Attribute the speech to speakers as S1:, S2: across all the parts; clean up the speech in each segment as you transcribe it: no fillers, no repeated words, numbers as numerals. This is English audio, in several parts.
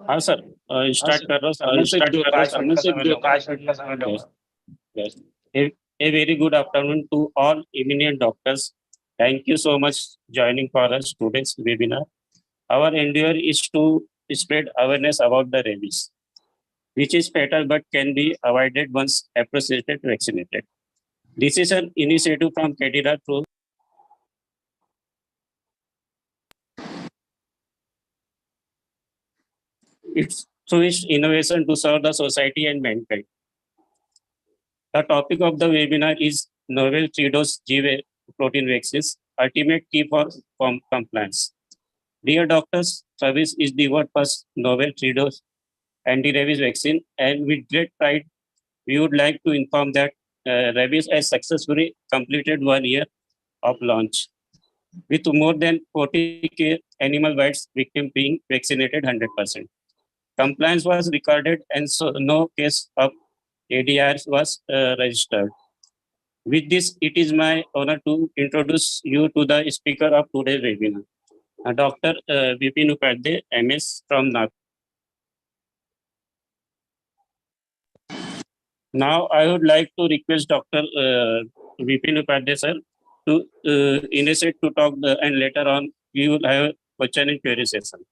S1: हाँ sir, start कर रहा हूँ sir. Yes. A very good afternoon to all eminent doctors. Thank you so much joining for us today's webinar. Our endeavor is to spread awareness about the rabies, which is fatal but can be avoided once appropriately vaccinated. This is an initiative from Kedira through its innovation to serve the society and mankind. The topic of the webinar is novel 3-dose G protein vaccines, ultimate key for compliance. Dear doctors, service is the word first novel 3-dose anti-rabies vaccine, and with great pride, we would like to inform that rabies has successfully completed 1 year of launch, with more than 40K animal bites victims being vaccinated 100%. Compliance was recorded, and so no case of ADRs was registered. With this, it is my honor to introduce you to the speaker of today's webinar, Dr. Vipin Upadhyay, MS from Nagpur. Now, I would like to request Dr. Vipin Upadhyay sir to initiate to talk, and later on we will have a question and query session.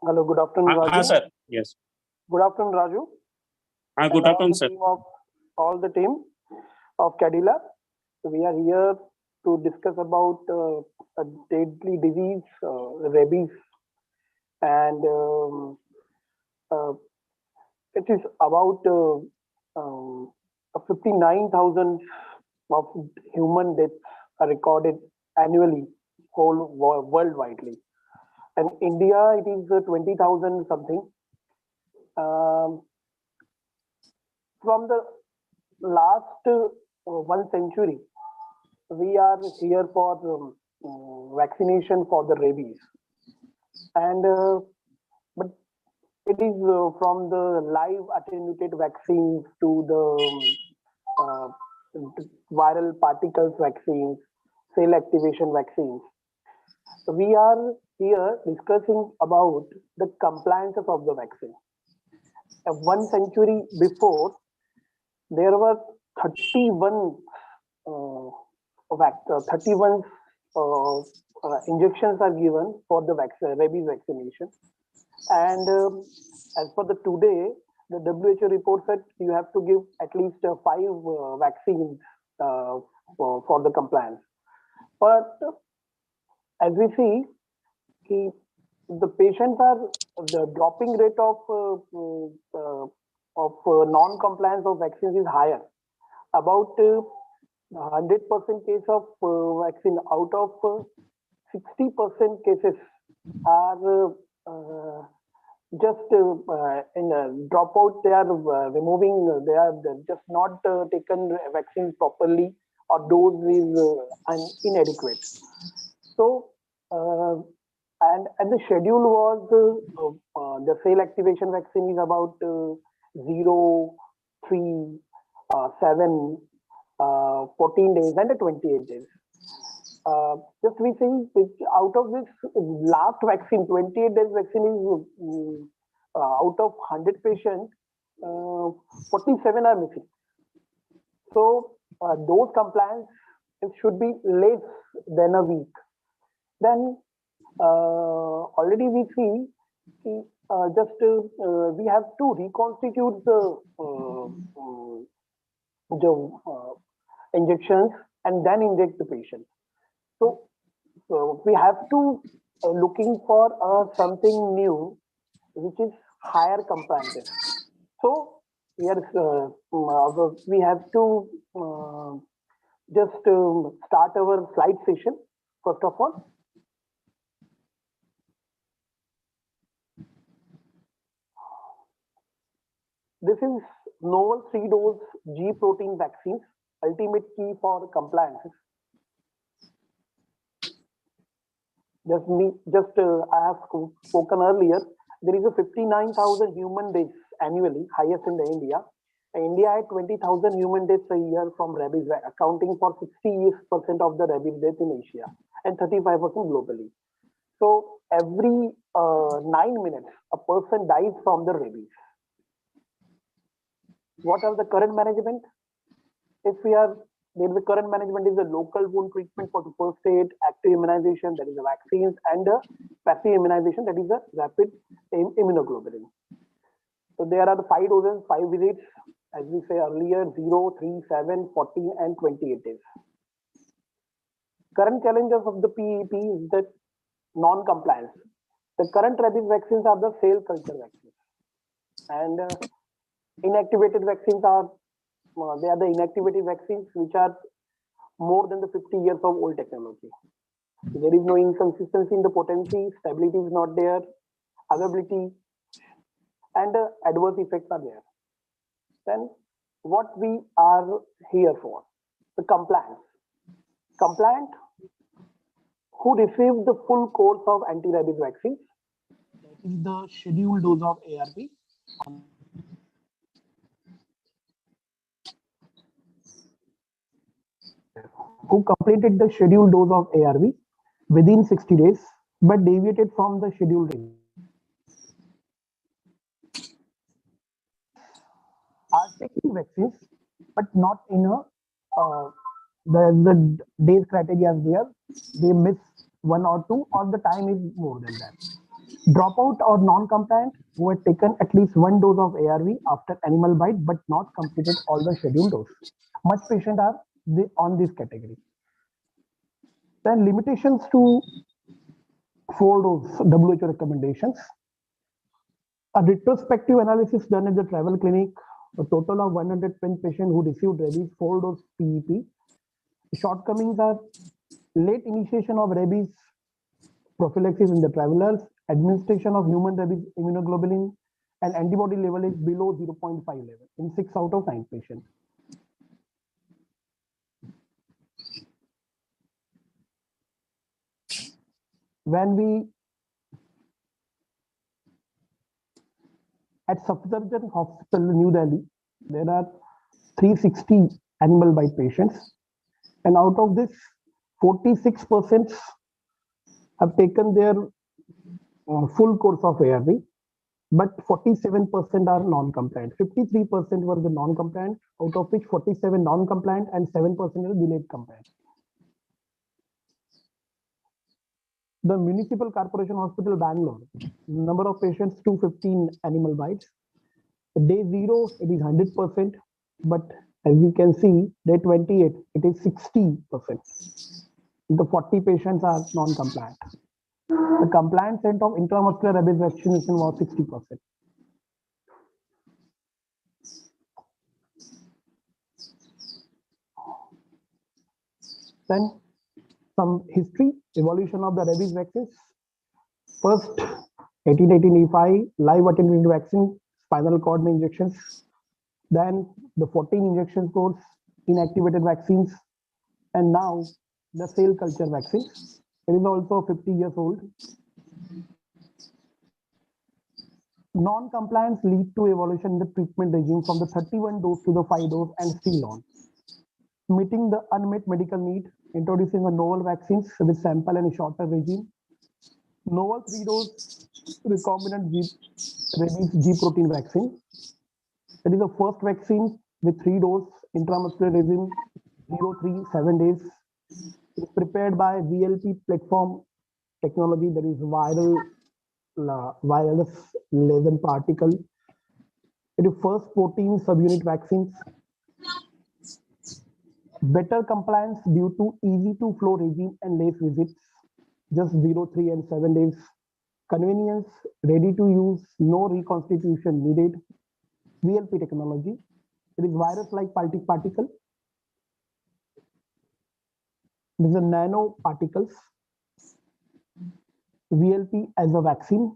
S2: Hello, good afternoon, Raju.
S1: Sir. Yes.
S2: Good afternoon, Raju.
S1: Good afternoon, sir.
S2: All the team of Cadila. We are here to discuss about a deadly disease, rabies, and it is about 59,000 of human deaths are recorded annually, worldwide. And India, it is 20,000 something. From the last 1 century, we are here for vaccination for the rabies, and but it is from the live attenuated vaccines to the viral particles vaccines, cell activation vaccines. We are here discussing about the compliances of the vaccine. 1 century before, there were 31 injections are given for the rabies vaccination, and as for the today, the WHO report said you have to give at least 5 vaccines for the compliance. But as we see, the patients are the dropping rate of non-compliance of vaccines is higher. About 100% case of vaccine out of 60% cases are just in a dropout. They are removing. They are just not taken vaccine properly, or dose is inadequate. So. And the schedule was the cell activation vaccine is about 0, 3, 7, 14 days and 28 days. Just we think out of this last vaccine, 28 days vaccine is out of 100 patients, 47 are missing. So those compliance should be less than a week. Then already we see we have to reconstitute the injections and then inject the patient. So we have to looking for something new, which is higher compliance. So we have to just start our slide session first of all. This is novel 3-dose G protein vaccines, ultimate key for compliance. I have spoken earlier. There is a 59,000 human deaths annually, highest in the India. India had 20,000 human deaths a year from rabies, accounting for 60% of the rabies deaths in Asia and 35% globally. So every 9 minutes, a person dies from the rabies. What are the current management? If we are there, the current management is the local wound treatment for the first aid, active immunization, that is the vaccines, and the passive immunization, that is the rapid immunoglobulin. So there are the 5 doses, 5 visits, as we say earlier, 0, 3, 7, 14, and 28 days. Current challenges of the PEP is that non-compliance. The current rabies vaccines are the cell culture vaccines, and inactivated vaccines are they are the inactivated vaccines which are more than the 50 years of old technology. There is no inconsistency in the potency, stability is not there, availability and adverse effects are there. Then what we are here for, the compliance. Compliant who received the full course of anti-rabies vaccine, that is the scheduled dose of ARV, who completed the scheduled dose of ARV within 60 days but deviated from the scheduled range, are taking vaccines but not in a the days criteria is there, they miss 1 or 2 or the time is more than that. Dropout or non-compliant who had taken at least 1 dose of ARV after animal bite but not completed all the scheduled dose. Much patients are on this category. Then limitations to 4 dose WHO recommendations. A retrospective analysis done at the travel clinic, a total of 110 patients who received rabies 4 dose PEP. Shortcomings are late initiation of rabies prophylaxis in the travelers, administration of human rabies immunoglobulin, and antibody level is below 0.5 level in 6 out of 9 patients. When we at Safdarjung Hospital, New Delhi, there are 360 animal bite patients, and out of this, 46% have taken their full course of ARV, but 47% are non-compliant. 53% were the non-compliant, out of which 47 non-compliant and 7% are delayed compliant. The Municipal Corporation Hospital, Bangalore, number of patients 215 animal bites. Day 0, it is 100%, but as you can see, day 28, it is 60%. The 40 patients are non-compliant. The compliance rate of intramuscular rabies vaccination was 60%. Then some history, evolution of the rabies vaccines. First, 1885, live attenuated vaccine, spinal cord injections. Then the 14 injection course, inactivated vaccines. And now the cell culture vaccines. It is also 50 years old. Non-compliance lead to evolution in the treatment regime from the 31 dose to the 5 dose and still on. Meeting the unmet medical need, introducing a novel vaccines with sample and shorter regime. Novel 3-dose recombinant rabies G protein vaccine. That is the first vaccine with 3-dose intramuscular regime, 0, 3, 7 days. It is prepared by VLP platform technology, that is virus lesion particle. It is first protein subunit vaccines. Better compliance due to easy to flow regime and less visits, just 0, 3 and 7 days. Convenience, ready to use, no reconstitution needed. VLP technology. It is virus-like particle. These are nanoparticles. VLP as a vaccine.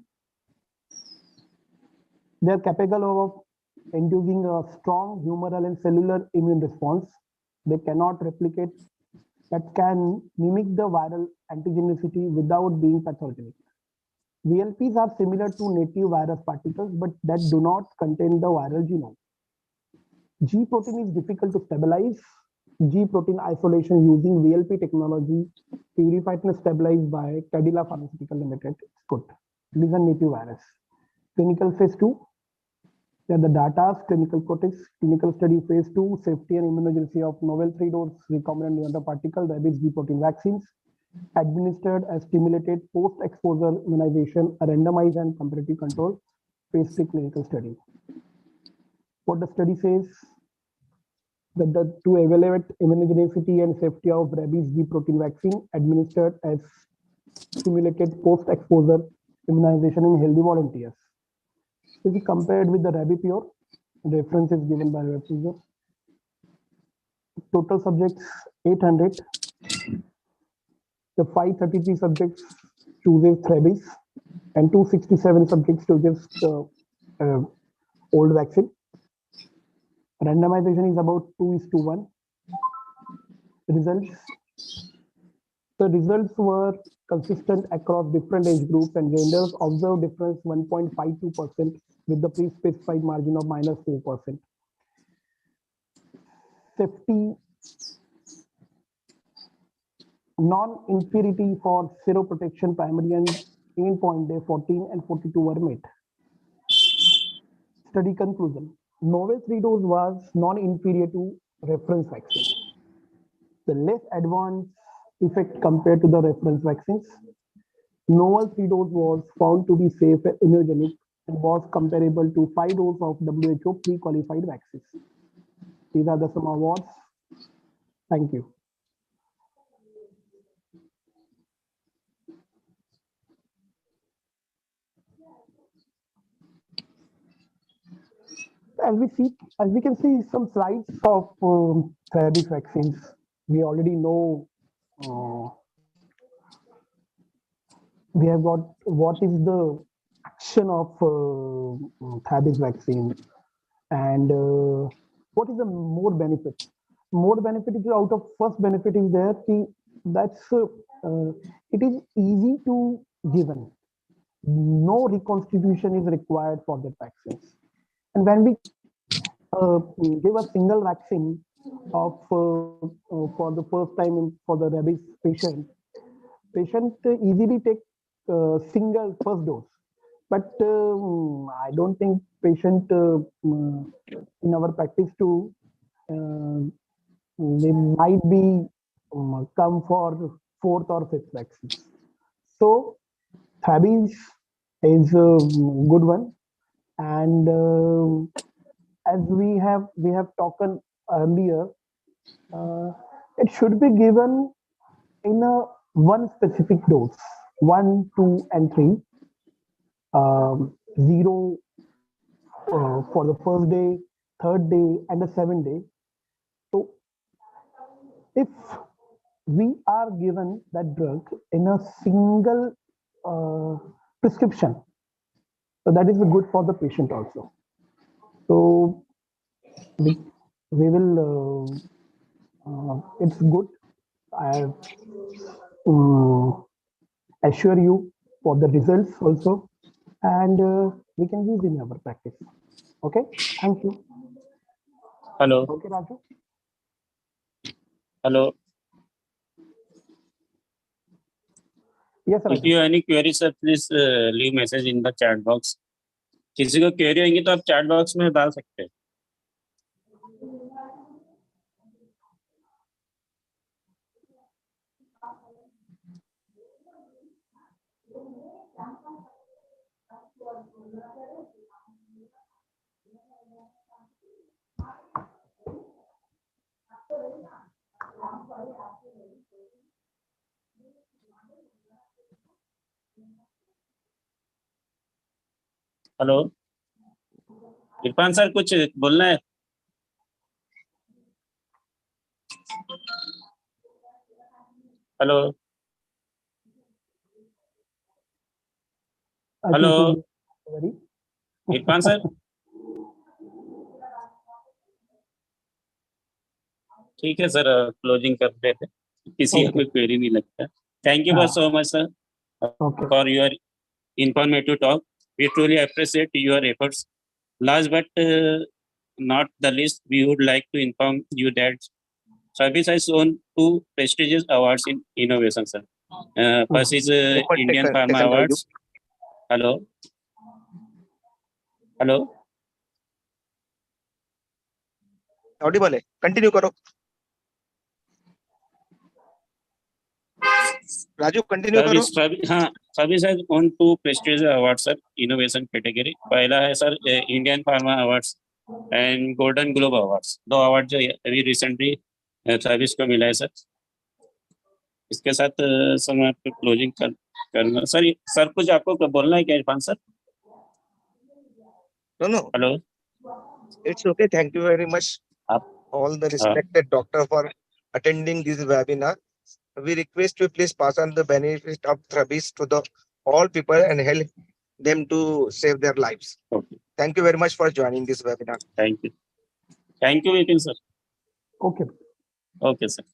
S2: They are capable of inducing a strong humoral and cellular immune response. They cannot replicate, but can mimic the viral antigenicity without being pathogenic. VLPs are similar to native virus particles, but that do not contain the viral genome. G protein is difficult to stabilize. G protein isolation using VLP technology, purified and stabilized by Cadila Pharmaceutical Limited. It's good. It is a native virus. Clinical phase 2. There are the data, clinical proteins, clinical study phase 2, safety and immunogenicity of novel 3-dose recombinant nanoparticle rabies G protein vaccines administered as stimulated post-exposure immunization, a randomized and comparative control phase 3 clinical study. What the study says, that to evaluate immunogenicity and safety of rabies G protein vaccine administered as stimulated post-exposure immunization in healthy volunteers. This is compared with the Rabipure. Reference is given by reference. Total subjects 800. The 533 subjects chooses rabies and 267 subjects chooses old vaccine. Randomization is about 2:1. Results. The results were consistent across different age groups and genders. Observed difference 1.52% with the pre-specified margin of -4%. Safety non-inferiority for seroprotection primary and endpoint day 14 and 42 were met. Study conclusion. Novel 3-dose was non-inferior to reference vaccine. The less advanced effect compared to the reference vaccines. Novel 3-dose was found to be safe and immunogenic and was comparable to 5-dose of WHO pre-qualified vaccines. These are the some awards. Thank you. As we can see some slides of rabies vaccines. We already know we have got what is the action of rabies vaccine and what is the more benefit. More benefit is out of first benefit is there. That's it is easy to given. No reconstitution is required for the vaccines. And when we give a single vaccine of for the first time for the rabies patient easily take single first dose. But I don't think patient in our practice too, they might be come for fourth or fifth vaccine. So rabies is a good one. And as we have talked earlier, it should be given in a one specific dose, 1, 2, and 3. 0 for the first day, third day, and the 7th day. So if we are given that drug in a single prescription, so that is good for the patient also. So we will, it's good. I assure you for the results also, and we can use in our practice. Okay, thank you.
S1: Hello.
S2: Okay, Raju.
S1: Hello.
S2: Yes, Raju.
S1: If you have any queries, sir, please leave message in the chat box. किसी को query होंगी तो आप chat box में डाल सकते हैं. Hello Irfan sir, कुछ बोलना है? Hello hello Irfan sir. ठीक है सर, क्लोजिंग कर देते. किसी का कोई क्वेरी नहीं लगता. Thank you so much sir for your informative talk. We truly appreciate your efforts. Last but not the least, we would like to inform you that Service has won 2 prestigious awards in innovation, sir. First is Indian Pharma Awards. Hello. Hello.
S3: Audible है, continue करो Raju, continue करो।
S1: Service has won 2 prestigious awards, sir, innovation category. पहला है sir Indian pharma awards and golden globe awards, 2 award जो अभी recently service को मिला है सर। इसके साथ सर मैं आपको क्लोजिंग करना सर कुछ आपको बोलना है क्या Irfan sir?
S3: No
S1: hello,
S3: it's okay, thank you very much
S1: आप
S3: all the respected doctor for attending this webinar. We request you please pass on the benefit of therapies to the all people and help them to save their lives.
S1: Okay.
S3: Thank you very much for joining this webinar.
S1: Thank you Vipin sir. Okay sir.